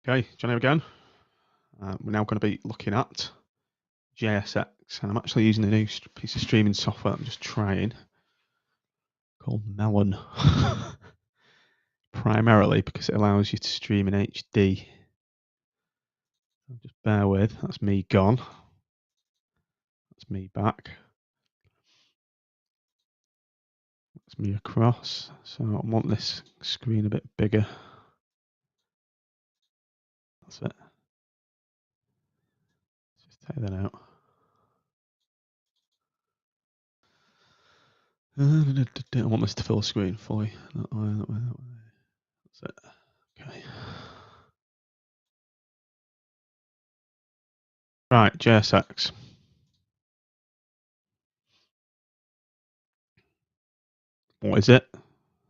Okay, Johnny again. We're now going to be looking at JSX, and I'm actually using a new piece of streaming software I'm just trying called Melon. Primarily because it allows you to stream in HD. Just bear with, that's me gone. That's me back. That's me across. So I want this screen a bit bigger. That's it. Let's just take that out. I want this to fill the screen fully. That way, that way, that way. That's it. Okay. Right, JSX. What is it?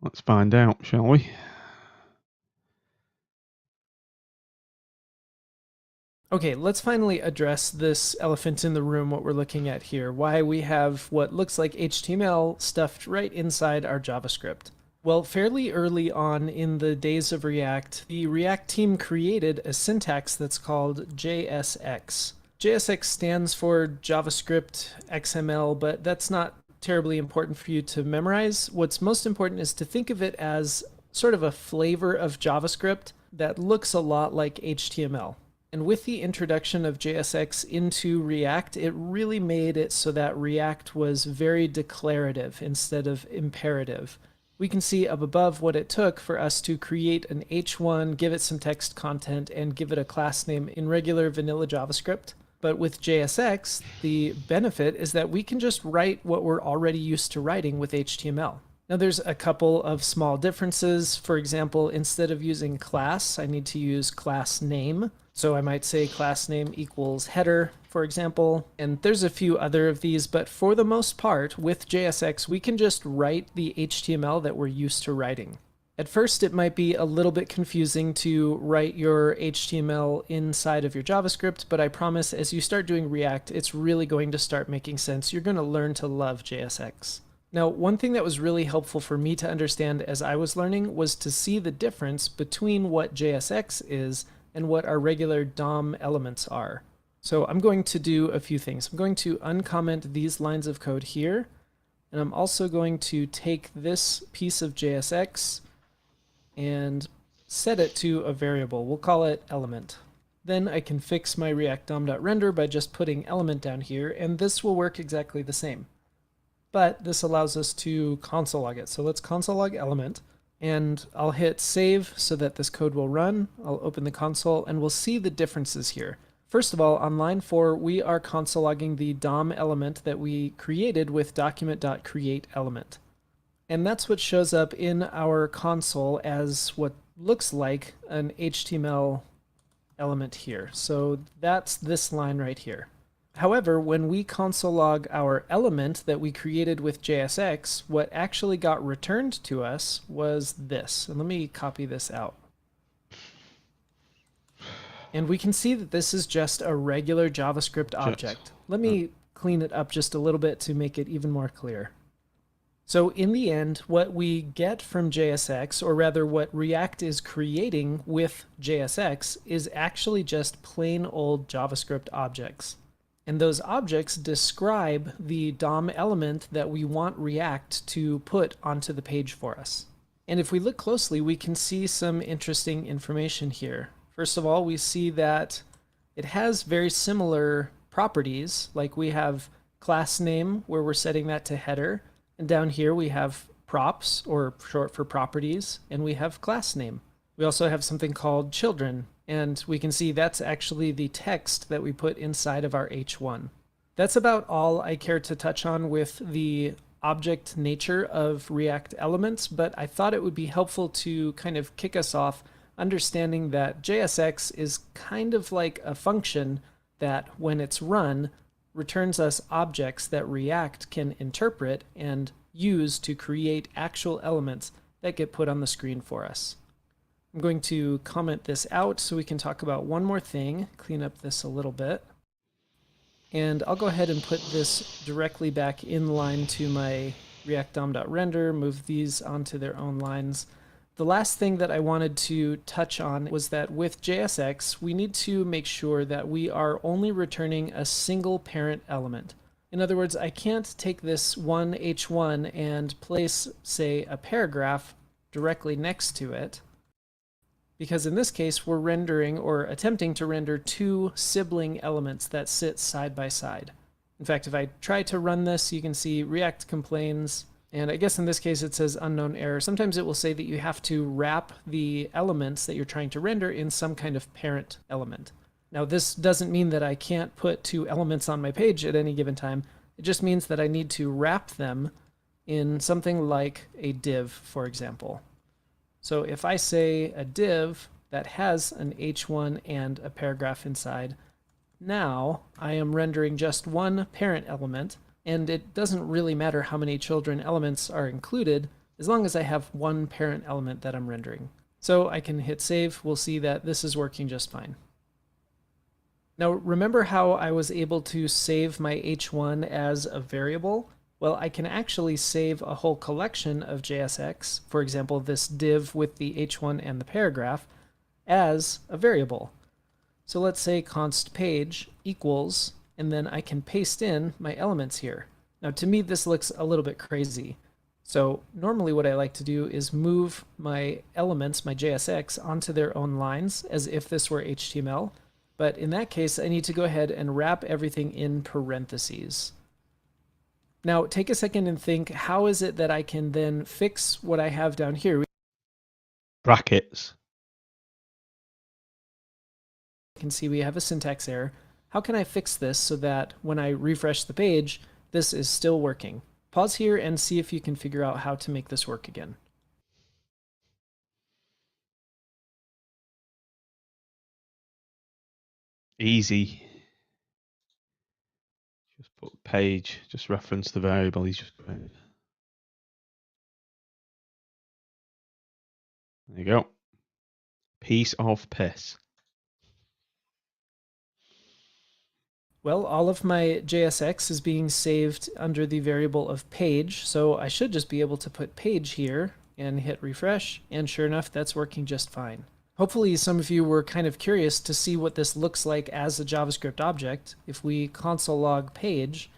Let's find out, shall we? Okay, let's finally address this elephant in the room, what we're looking at here, why we have what looks like HTML stuffed right inside our JavaScript. Well, fairly early on in the days of React, the React team created a syntax that's called JSX. JSX stands for JavaScript XML, but that's not terribly important for you to memorize. What's most important is to think of it as sort of a flavor of JavaScript that looks a lot like HTML. And with the introduction of JSX into React, it really made it so that React was very declarative instead of imperative. We can see up above what it took for us to create an H1, give it some text content, and give it a class name in regular vanilla JavaScript. But with JSX, the benefit is that we can just write what we're already used to writing with HTML. Now there's a couple of small differences. For example, instead of using class, I need to use class name. So I might say class name equals header, for example. And there's a few other of these, but for the most part, with JSX, we can just write the HTML that we're used to writing. At first, it might be a little bit confusing to write your HTML inside of your JavaScript, but I promise as you start doing React, it's really going to start making sense. You're going to learn to love JSX. Now, one thing that was really helpful for me to understand as I was learning was to see the difference between what JSX is and what our regular DOM elements are. So I'm going to do a few things. I'm going to uncomment these lines of code here, and I'm also going to take this piece of JSX and set it to a variable. We'll call it element. Then I can fix my Reactdom.render by just putting element down here, and this will work exactly the same. But this allows us to console log it. So let's console log element, and I'll hit save so that this code will run. I'll open the console, and we'll see the differences here. First of all, on line 4, we are console logging the DOM element that we created with document.createElement. And that's what shows up in our console as what looks like an HTML element here. So that's this line right here. However, when we console log our element that we created with JSX, what actually got returned to us was this. And let me copy this out. And we can see that this is just a regular JavaScript object. Let me clean it up just a little bit to make it even more clear. So in the end, what we get from JSX, or rather what React is creating with JSX, is actually just plain old JavaScript objects. And those objects describe the DOM element that we want React to put onto the page for us. And if we look closely, we can see some interesting information here. First of all, we see that it has very similar properties, like we have class name, where we're setting that to header, and down here we have props, or short for properties, and we have class name. We also have something called children, and we can see that's actually the text that we put inside of our H1. That's about all I care to touch on with the object nature of React elements, but I thought it would be helpful to kind of kick us off understanding that JSX is kind of like a function that, when it's run, returns us objects that React can interpret and use to create actual elements that get put on the screen for us. I'm going to comment this out so we can talk about one more thing, clean up this a little bit. And I'll go ahead and put this directly back in line to my Reactdom.render, move these onto their own lines. The last thing that I wanted to touch on was that with JSX, we need to make sure that we are only returning a single parent element. In other words, I can't take this one h1 and place, say, a paragraph directly next to it, because in this case, we're rendering or attempting to render two sibling elements that sit side by side. In fact, if I try to run this, you can see React complains, and I guess in this case it says unknown error. Sometimes it will say that you have to wrap the elements that you're trying to render in some kind of parent element. Now, this doesn't mean that I can't put two elements on my page at any given time. It just means that I need to wrap them in something like a div, for example. So if I say a div that has an h1 and a paragraph inside, now I am rendering just one parent element, and it doesn't really matter how many children elements are included as long as I have one parent element that I'm rendering. So I can hit save. We'll see that this is working just fine. Now, remember how I was able to save my h1 as a variable? Well, I can actually save a whole collection of JSX, for example, this div with the h1 and the paragraph, as a variable. So let's say const page equals, and then I can paste in my elements here. Now, to me, this looks a little bit crazy. So normally what I like to do is move my elements, my JSX, onto their own lines as if this were HTML. But in that case, I need to go ahead and wrap everything in parentheses. Now, take a second and think, how is it that I can then fix what I have down here? Brackets. You can see we have a syntax error. How can I fix this so that when I refresh the page, this is still working? Pause here and see if you can figure out how to make this work again. Easy. Just put page, just reference the variable he's just created. There you go. Piece of piss. Well, all of my JSX is being saved under the variable of page, so I should just be able to put page here and hit refresh, and sure enough, that's working just fine. Hopefully some of you were kind of curious to see what this looks like as a JavaScript object. If we console log page,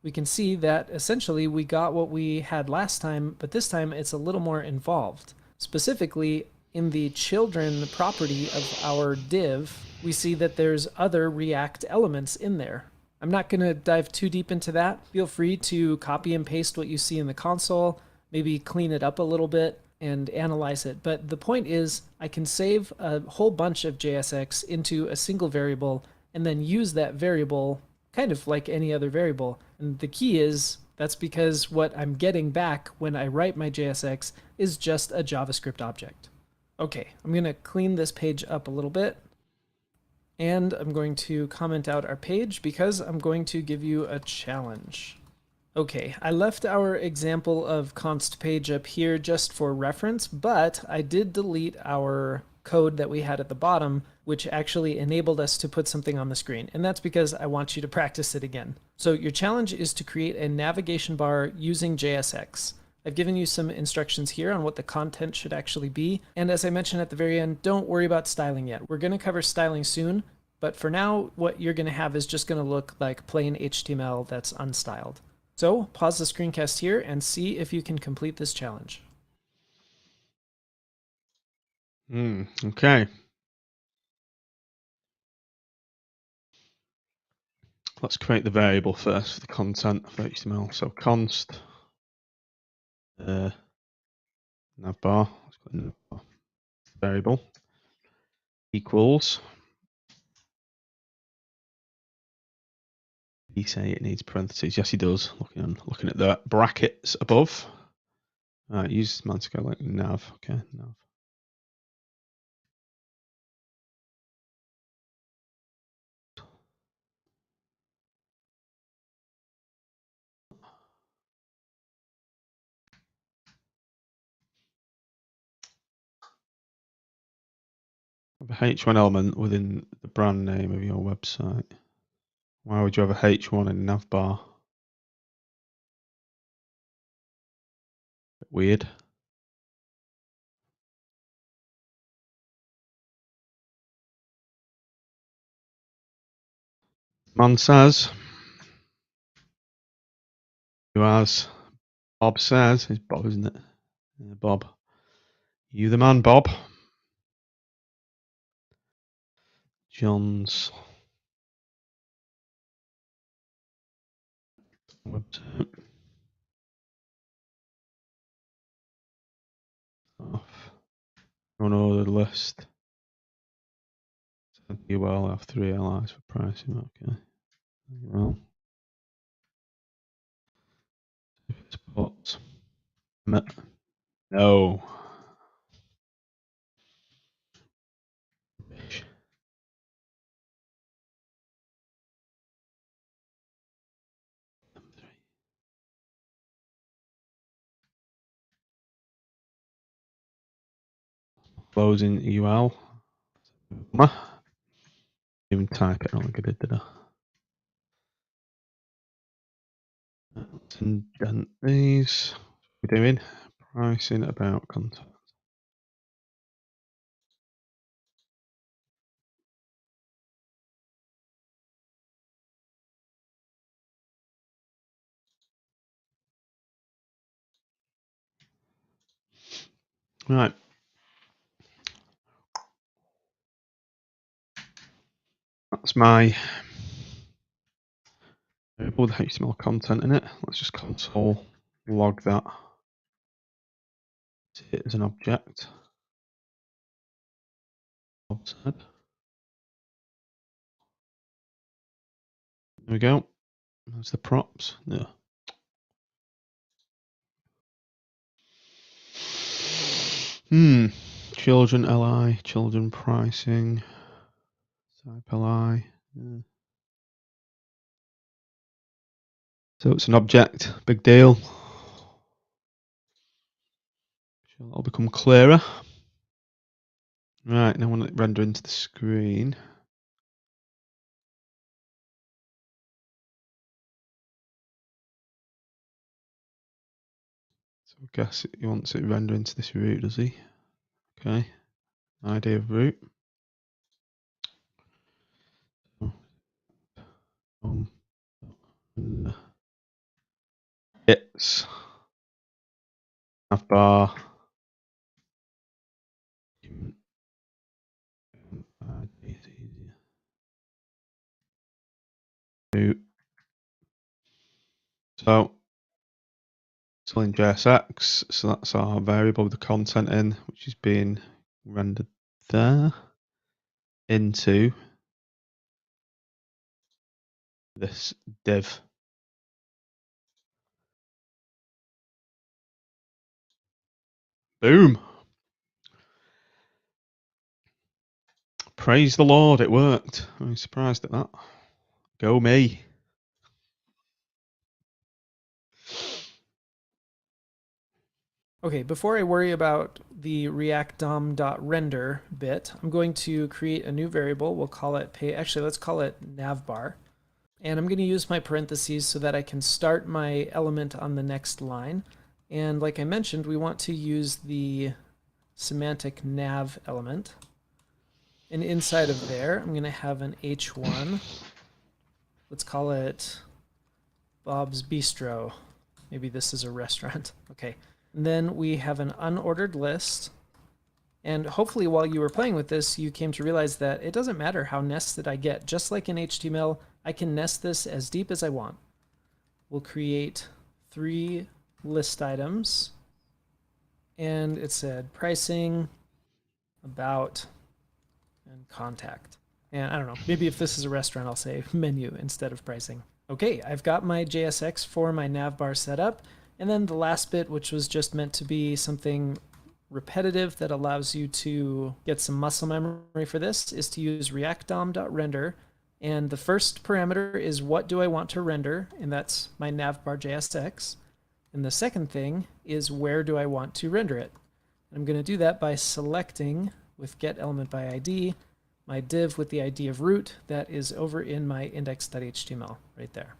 we can see that essentially we got what we had last time, but this time it's a little more involved. Specifically, in the children property of our div, we see that there's other React elements in there. I'm not going to dive too deep into that. Feel free to copy and paste what you see in the console, maybe clean it up a little bit and analyze it. But the point is, I can save a whole bunch of JSX into a single variable and then use that variable kind of like any other variable. And the key is, that's because what I'm getting back when I write my JSX is just a JavaScript object. Okay, I'm going to clean this page up a little bit. And I'm going to comment out our page because I'm going to give you a challenge. Okay, I left our example of const page up here just for reference, but I did delete our code that we had at the bottom, which actually enabled us to put something on the screen. And that's because I want you to practice it again. So your challenge is to create a navigation bar using JSX. I've given you some instructions here on what the content should actually be. And as I mentioned at the very end, don't worry about styling yet. We're going to cover styling soon, but for now, what you're going to have is just going to look like plain HTML that's unstyled. So pause the screencast here and see if you can complete this challenge. Okay. Let's create the variable first for the content of HTML. So const navbar, variable equals. You say it needs parentheses. Yes, he does. Looking at the brackets above. Use semantic like nav. Okay, nav. A H1 element within the brand name of your website. Why would you have a H1 in navbar? Weird. Man says. Who has? Bob says. It's Bob, isn't it? Yeah, Bob. You the man, Bob. John's website. Off. Unordered list. You will have 3 LIs for pricing. Okay. Well. Sports. No. Closing UL. Even type it, I don't think I did I? Let's indent these. What we're doing pricing about content. Right. That's my variable with HTML content in it. Let's just console log that. It as an object. There we go. There's the props. Yeah. Children LI, children pricing, type LI. Yeah. So it's an object, big deal. It'll become clearer. Right, now when it render into the screen. So I guess he wants it render into this root, does he? Okay. ID of root. It's navbar. Root. So still in JSX, so that's our variable with the content in, which is being rendered there into this div. Boom. Praise the Lord, it worked. I'm surprised at that. Go me. Okay, before I worry about the Reactdom.render bit, I'm going to create a new variable. We'll call it actually, let's call it navbar. And I'm going to use my parentheses so that I can start my element on the next line. And like I mentioned, we want to use the Semantic Nav Element. And inside of there, I'm going to have an H1. Let's call it Bob's Bistro. Maybe this is a restaurant. Okay. And then we have an unordered list. And hopefully while you were playing with this, you came to realize that it doesn't matter how nested I get. Just like in HTML, I can nest this as deep as I want. We'll create 3 list items. And it said pricing, about, and contact. And I don't know, maybe if this is a restaurant, I'll say menu instead of pricing. Okay, I've got my JSX for my navbar set up. And then the last bit, which was just meant to be something repetitive that allows you to get some muscle memory for this, is to use reactdom.render. And the first parameter is what do I want to render, and that's my navbar JSX. And the second thing is where do I want to render it. I'm going to do that by selecting with getElementById my div with the ID of root that is over in my index.html right there.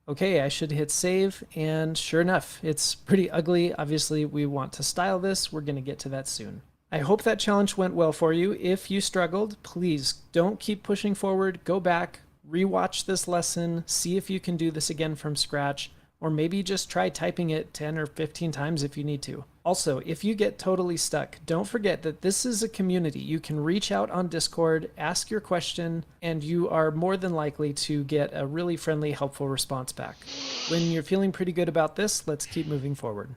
Okay, I should hit save, and sure enough, it's pretty ugly. Obviously, we want to style this. We're going to get to that soon. I hope that challenge went well for you. If you struggled, please don't keep pushing forward. Go back, rewatch this lesson, see if you can do this again from scratch, or maybe just try typing it 10 or 15 times if you need to. Also, if you get totally stuck, don't forget that this is a community. You can reach out on Discord, ask your question, and you are more than likely to get a really friendly, helpful response back. When you're feeling pretty good about this, let's keep moving forward.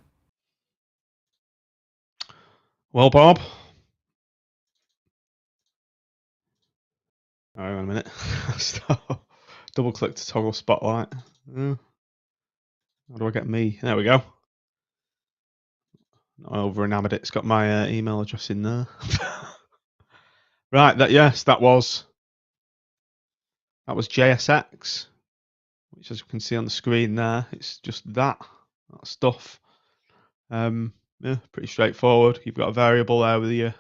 Well, Bob. Hang on a minute. Double click to toggle spotlight. How do I get me? There we go. Not over enamored. It's got my email address in there. Right. That was JSX, which, as you can see on the screen there, it's just that stuff. Yeah, pretty straightforward. You've got a variable there with your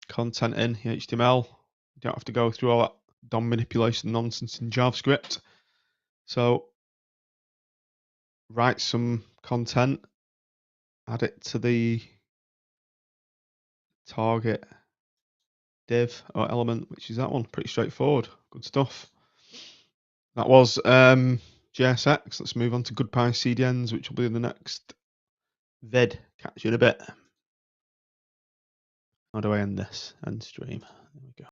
content in HTML. You don't have to go through all that DOM manipulation nonsense in JavaScript. So write some content, add it to the target div or element, which is that one. Pretty straightforward. Good stuff. That was JSX. Let's move on to Goodbye CDNs, which will be in the next vid. Catch you in a bit. How do I end this? End stream. There we go.